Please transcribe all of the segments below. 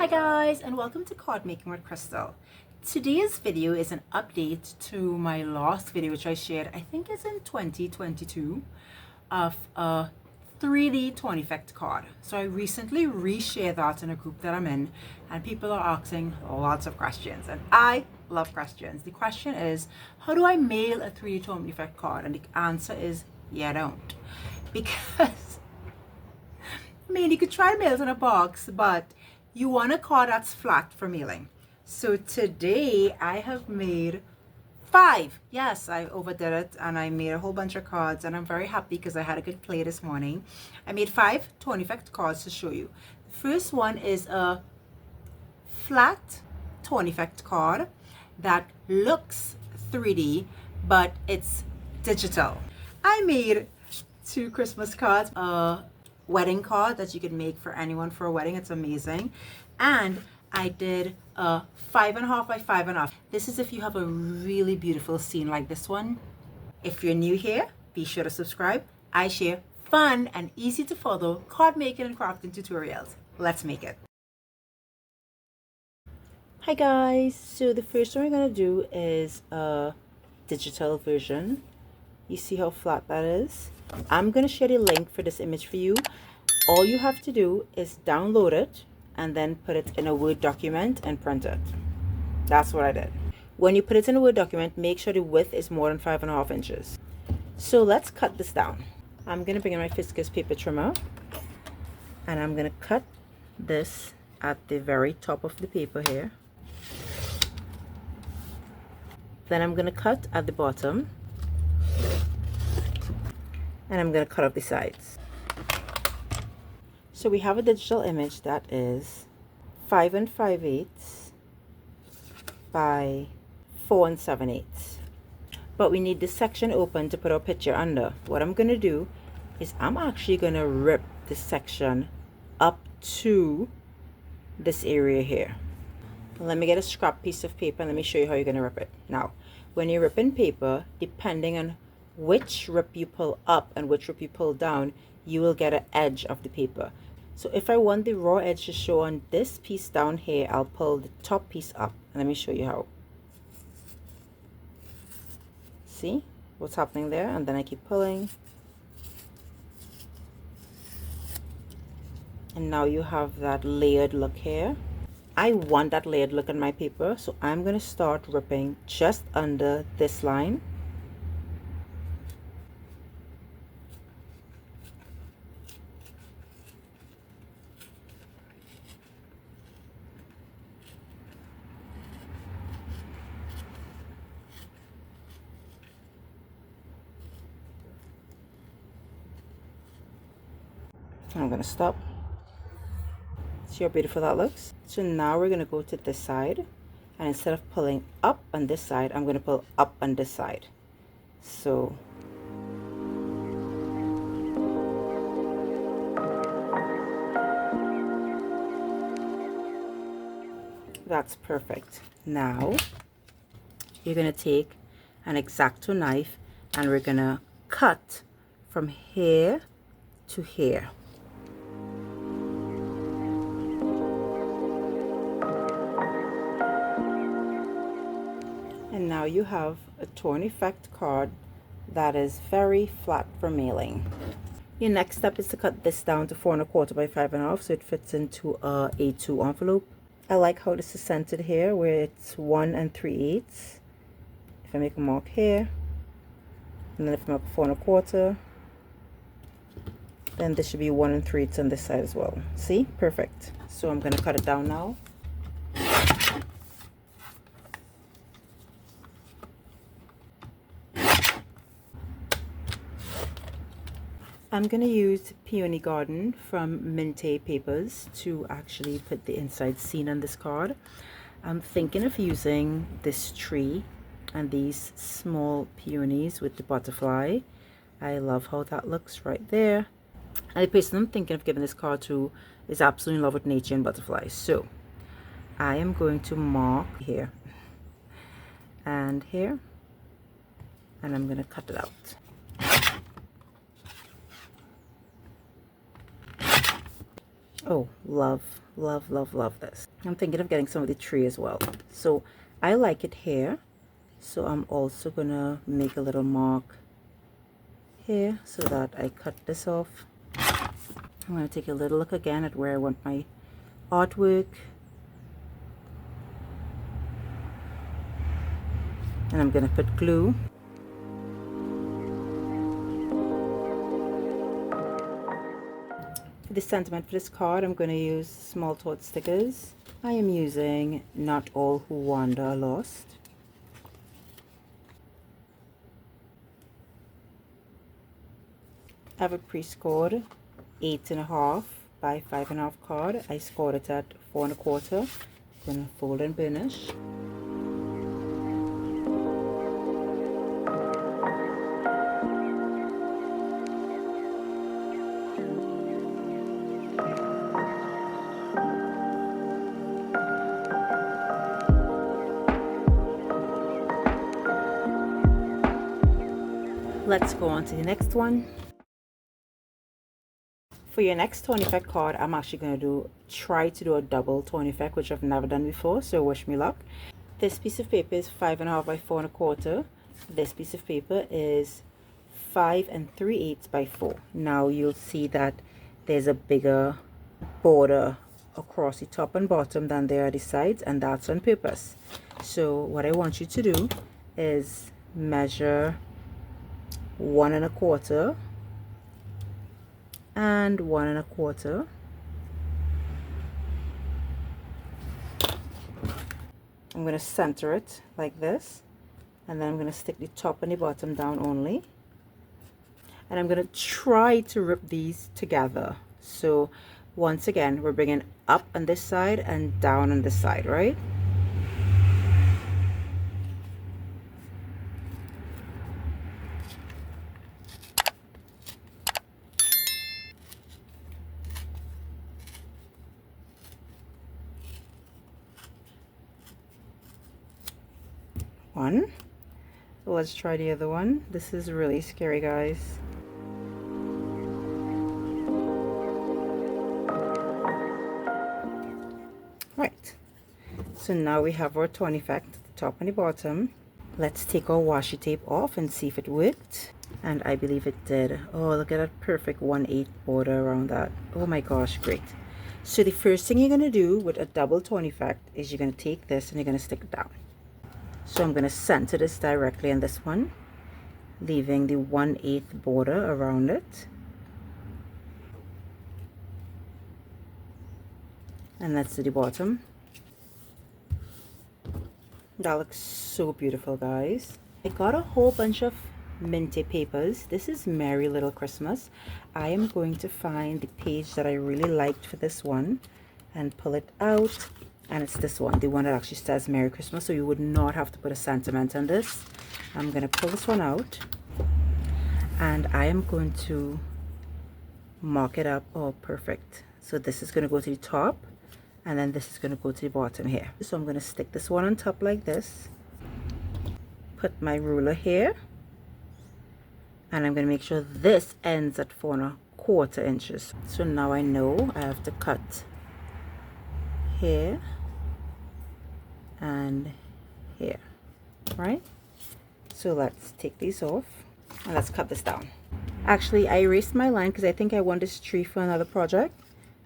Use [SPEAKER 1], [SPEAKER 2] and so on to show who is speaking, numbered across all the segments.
[SPEAKER 1] Hi guys, and welcome to Card Making with Crystal. Today's video is an update to my last video, which I shared, I think it's in 2022, of a 3D tone effect card. So I recently reshared that in a group that I'm in, and people are asking lots of questions, and I love questions. The question is, how do I mail a 3D tone effect card? And the answer is, yeah, I don't. Because, I mean, you could try to mail it in a box, but you want a card that's flat for mailing. So today I have made 5. Yes, I overdid it and I made a whole bunch of cards, and I'm very happy because I had a good play this morning. I made 5 tone effect cards to show you. The first one is a flat tone effect card that looks 3D, but it's digital. I made 2 Christmas cards, wedding card that you can make for anyone for a wedding. It's amazing. And I did a 5.5 by 5.5. This is if you have a really beautiful scene like this one. If you're new here, be sure to subscribe. I share fun and easy to follow card making and crafting tutorials. Let's make it. Hi guys, so the first one we're going to do is a digital version. You see how flat that is? I'm going to share the link for this image for you. All you have to do is download it and then put it in a Word document and print it. That's what I did. When you put it in a Word document, make sure the width is more than 5.5 inches. So let's cut this down. I'm going to bring in my Fiskars paper trimmer, and I'm going to cut this at the very top of the paper here. Then I'm going to cut at the bottom, and I'm going to cut off the sides. So we have a digital image that is 5 5/8 by 4 7/8. But we need this section open to put our picture under. What I'm going to do is I'm actually going to rip this section up to this area here. Let me get a scrap piece of paper and let me show you how you're going to rip it. Now, when you're ripping paper, depending on which rip you pull up and which rip you pull down, you will get an edge of the paper. So if I want the raw edge to show on this piece down here, I'll pull the top piece up. And let me show you how. See what's happening there? And then I keep pulling. And now you have that layered look here. I want that layered look on my paper, so I'm going to start ripping just under this line. I'm going to stop. See how beautiful that looks? So now we're going to go to this side, and instead of pulling up on this side, I'm going to pull up on this side. So that's perfect. Now you're going to take an X-Acto knife and we're going to cut from here to here. And now you have a tone effect card that is very flat for mailing. Your next step is to cut this down to 4 1/4 by 5.5 so it fits into a A2 envelope. I like how this is centered here where it's 1 3/8. If I make a mark here, and then if I make 4 1/4, then this should be 1 3/8 on this side as well. See? Perfect. So I'm going to cut it down now. I'm going to use Peony Garden from Minte Papers to actually put the inside scene on this card. I'm thinking of using this tree and these small peonies with the butterfly. I love how that looks right there. And the person I'm thinking of giving this card to is absolutely in love with nature and butterflies. So I am going to mark here and here, and I'm going to cut it out. Oh, love, love, love, love this. I'm thinking of getting some of the tree as well. So I like it here. So I'm also gonna make a little mark here so that I cut this off. I'm gonna take a little look again at where I want my artwork. And I'm gonna put glue. For the sentiment for this card, I'm going to use small thought stickers. I am using Not All Who Wander Are Lost. I have a pre-scored 8.5 by 5.5 card. I scored it at 4 1/4. I'm going to fold and burnish. Let's go on to the next one. For your next tone effect card, I'm actually going to try to do a double tone effect, which I've never done before, so wish me luck. This piece of paper is 5.5 by 4 1/4. This piece of paper is 5 3/8 by 4. Now you'll see that there's a bigger border across the top and bottom than there are the sides, and that's on purpose. So what I want you to do is measure 1 1/4 and 1 1/4. I'm going to center it like this, and then I'm going to stick the top and the bottom down only, and I'm going to try to rip these together. So once again, we're bringing up on this side and down on this side, right? One. Let's try the other one. This is really scary, guys. Right. So now we have our tone effect, the top and the bottom. Let's take our washi tape off and see if it worked. And I believe it did. Oh, look at that perfect 1/8 border around that. Oh my gosh, great. So the first thing you're going to do with a double tone effect is you're going to take this and you're going to stick it down. So I'm going to center this directly on this one, leaving the 1/8 border around it. And let's do the bottom. That looks so beautiful, guys. I got a whole bunch of minty papers. This is Merry Little Christmas. I am going to find the page that I really liked for this one and pull it out. And it's this one, the one that actually says Merry Christmas, so you would not have to put a sentiment on this. I'm going to pull this one out, and I am going to mark it up. Oh, perfect. So this is going to go to the top, and then this is going to go to the bottom here. So I'm going to stick this one on top like this, put my ruler here, and I'm going to make sure this ends at 4 1/4 inches. So now I know I have to cut here and here, right? So let's take these off and let's cut this down. Actually, I erased my line because I think I want this tree for another project,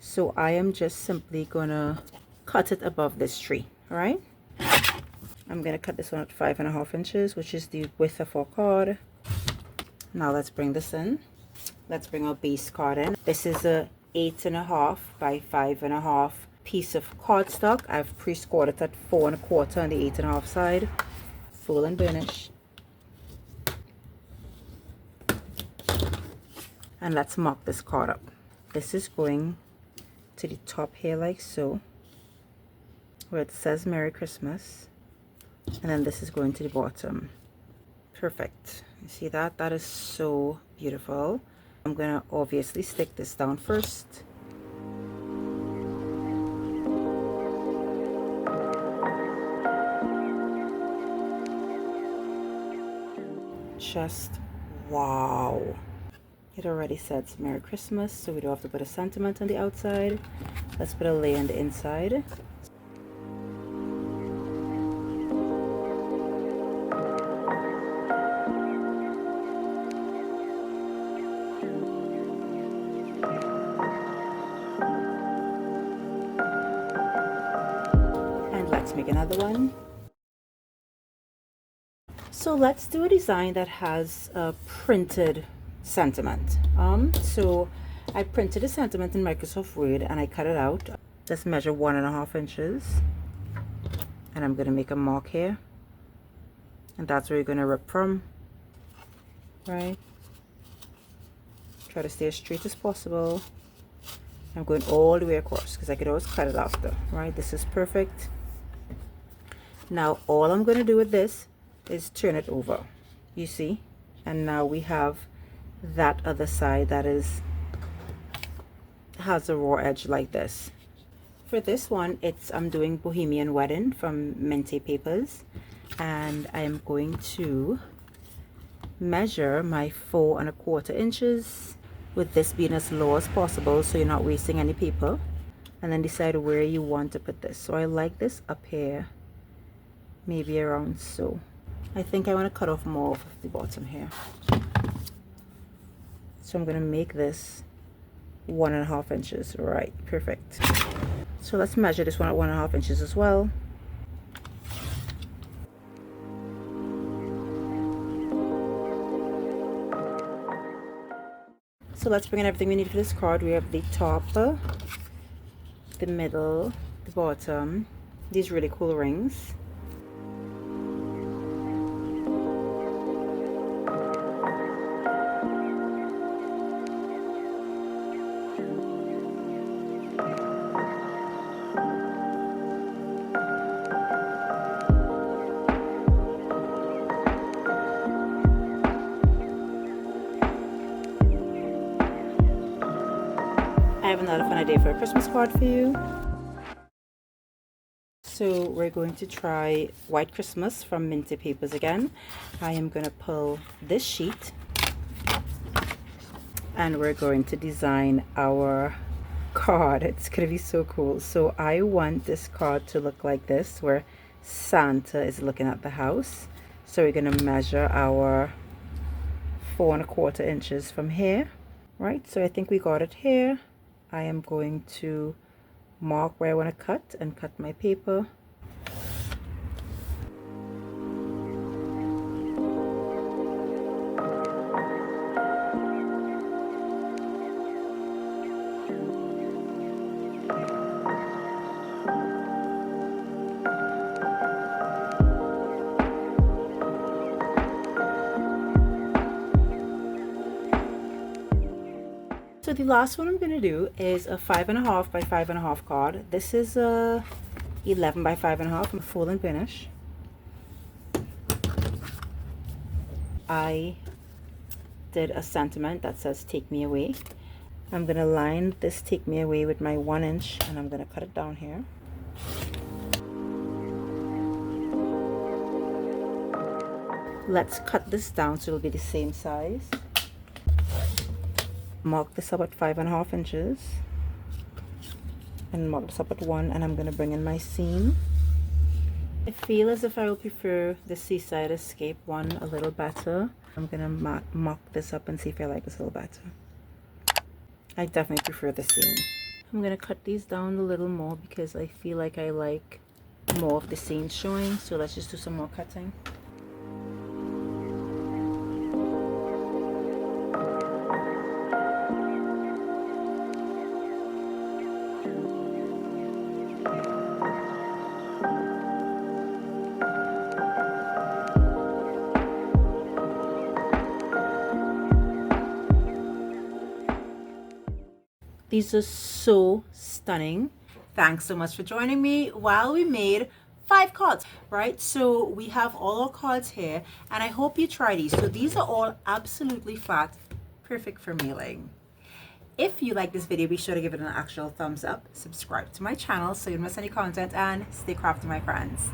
[SPEAKER 1] so I am just simply gonna cut it above this tree. All right, I'm gonna cut this one at 5 1/2 inches, which is the width of our card. Now let's bring this in. Let's bring our base card in. This is a 8.5 by 5.5 piece of cardstock. I've pre-scored it at 4 1/4 on the 8.5 side. Fold and burnish. And let's mark this card up. This is going to the top here like so, where it says Merry Christmas, and then this is going to the bottom. Perfect. You see that? That is so beautiful. I'm gonna obviously stick this down first. Just wow. It already says Merry Christmas, so we don't have to put a sentiment on the outside. Let's put a layer on the inside. And let's make another one. So let's do a design that has a printed sentiment. So I printed a sentiment in Microsoft Word and I cut it out. Just measure 1.5 inches, and I'm going to make a mark here, and that's where you're going to rip from, right? Try to stay as straight as possible. I'm going all the way across because I could always cut it after, right? This is perfect. Now all I'm going to do with this is turn it over, you see, and now we have that other side that has a raw edge like this. For this one, I'm doing Bohemian Wedding from Minty Papers, and I am going to measure my 4.25 inches, with this being as low as possible so you're not wasting any paper, and then decide where you want to put this. So I like this up here, maybe around so. I think I want to cut off more of the bottom here. So I'm going to make this 1.5 inches. Right, perfect. So let's measure this one at 1.5 inches as well. So let's bring in everything we need for this card. We have the top, the middle, the bottom, these really cool rings. I have another fun idea for a Christmas card for you. So we're going to try White Christmas from Minty Papers again. I am going to pull this sheet and we're going to design our card. It's going to be so cool. So I want this card to look like this, where Santa is looking at the house. So we're going to measure our 4.25 inches from here, right? So I think we got it here. I am going to mark where I want to cut and cut my paper. So the last one I'm going to do is a 5.5 by 5.5 card. This is a 11 by 5.5. I'm full and finish. I did a sentiment that says "Take Me Away." I'm going to line this "Take Me Away" with my 1 inch, and I'm going to cut it down here. Let's cut this down so it'll be the same size. Mark this up at 5.5 inches and mark this up at 1, and I'm going to bring in my seam. I feel as if I will prefer the Seaside Escape one a little better. I'm going to mock this up and see if I like this a little better. I definitely prefer the seam. I'm going to cut these down a little more because I feel like I like more of the seam showing. So let's just do some more cutting. These are so stunning. Thanks so much for joining me while we made 5 cards, right? So we have all our cards here, and I hope you try these. So these are all absolutely flat, perfect for mailing. If you like this video, be sure to give it an actual thumbs up, subscribe to my channel so you don't miss any content, and stay crafty, my friends.